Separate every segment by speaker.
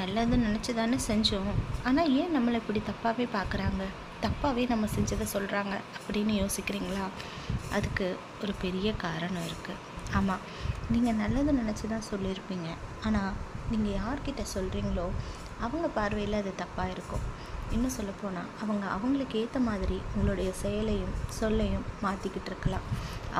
Speaker 1: நல்லதுன்னு நினச்சி தானே செஞ்சோம். ஆனால் ஏன் நம்மளை இப்படி தப்பாகவே பார்க்குறாங்க, தப்பாகவே நம்ம செஞ்சதை சொல்கிறாங்க அப்படின்னு யோசிக்கிறீங்களா? அதுக்கு ஒரு பெரிய காரணம் இருக்குது. ஆமாம், நீங்கள் நல்லது நினச்சி தான் சொல்லியிருப்பீங்க. ஆனால் நீங்கள் யார்கிட்ட சொல்கிறீங்களோ அவங்க பார்வையில் அது தப்பாக இருக்கும். இன்னும் சொல்லப்போனால் அவங்களுக்கு ஏற்ற மாதிரி உங்களுடைய செயலையும் சொல்லையும் மாற்றிக்கிட்டு இருக்கலாம்.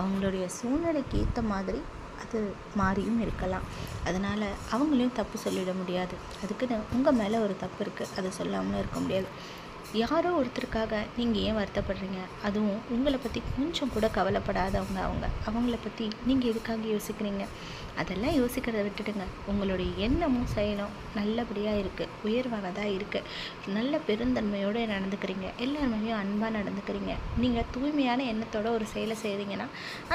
Speaker 1: அவங்களுடைய சூழ்நிலைக்கு ஏற்ற மாதிரி அது மாறியும் இருக்கலாம். அதனால் அவங்களையும் தப்பு சொல்லிட முடியாது. அதுக்குன்னு உங்கள் மேலே ஒரு தப்பு இருக்குது, அதை சொல்லாமலும் இருக்க முடியாது. யாரோ ஒருத்தருக்காக நீங்கள் ஏன் வருத்தப்படுறீங்க? அதுவும் உங்களை பற்றி கொஞ்சம் கூட கவலைப்படாதவங்க அவங்கள பற்றி நீங்கள் எதுக்காக யோசிக்கிறீங்க? அதெல்லாம் யோசிக்கிறத விட்டுடுங்க. உங்களுடைய எண்ணமும் செயலும் நல்லபடியாக இருக்குது, உயர்வானதாக இருக்குது. நல்ல பெருந்தன்மையோடு நடந்துக்கிறீங்க, எல்லாருமேலேயும் அன்பாக நடந்துக்கிறீங்க. நீங்கள் தூய்மையான எண்ணத்தோட ஒரு செயலை செய்கிறீங்கன்னா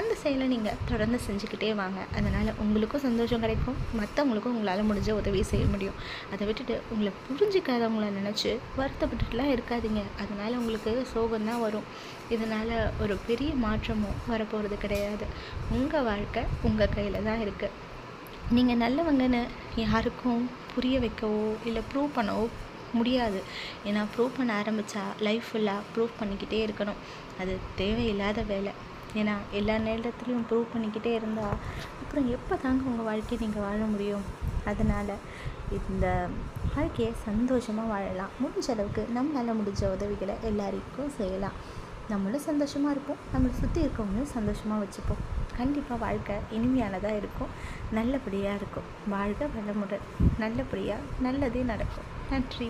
Speaker 1: அந்த செயலை நீங்கள் தொடர்ந்து செஞ்சுக்கிட்டே வாங்க. அதனால் உங்களுக்கும் சந்தோஷம் கிடைக்கும், மற்றவங்களுக்கும் உங்களால் முடிஞ்ச உதவி செய்ய முடியும். அதை விட்டுட்டு உங்களை புரிஞ்சிக்காதவங்கள நினச்சி வருத்தப்பட்டுட்டுலாம் இருக்காதீங்க. அதனால் உங்களுக்கு சோகம்தான் வரும். இதனால் ஒரு பெரிய மாற்றமும் வரப்போகிறது கிடையாது. உங்கள் வாழ்க்கை உங்கள் கையில் தான் இருக்குது. நீங்கள் நல்லவங்கன்னு யாருக்கும் புரிய வைக்கவோ இல்லை ப்ரூவ் பண்ணவோ முடியாது. ஏன்னா ப்ரூவ் பண்ண ஆரம்பித்தா லைஃப் ஃபுல்லாக ப்ரூவ் பண்ணிக்கிட்டே இருக்கணும். அது தேவையில்லாத வேலை. ஏன்னா எல்லா நேரத்துலையும் ப்ரூவ் பண்ணிக்கிட்டே இருந்தால் அப்புறம் எப்போ தாங்க உங்கள் வாழ்க்கையை நீங்கள் வாழ முடியும்? அதனால் இந்த வாழ்க்கையை சந்தோஷமாக வாழலாம். முடிஞ்ச அளவுக்கு நம்மளால் முடிஞ்ச உதவிகளை எல்லாருக்கும் செய்யலாம். நம்மளும் சந்தோஷமாக இருப்போம், நம்மளை சுற்றி இருக்கவங்களும் சந்தோஷமாக வச்சுப்போம். கண்டிப்பாக வாழ்க்கை இனிமையானதாக இருக்கும், நல்லபடியாக இருக்கும். வாழ்க வளமுடன். நல்லபடியாக நல்லதே நடக்கும். நன்றி.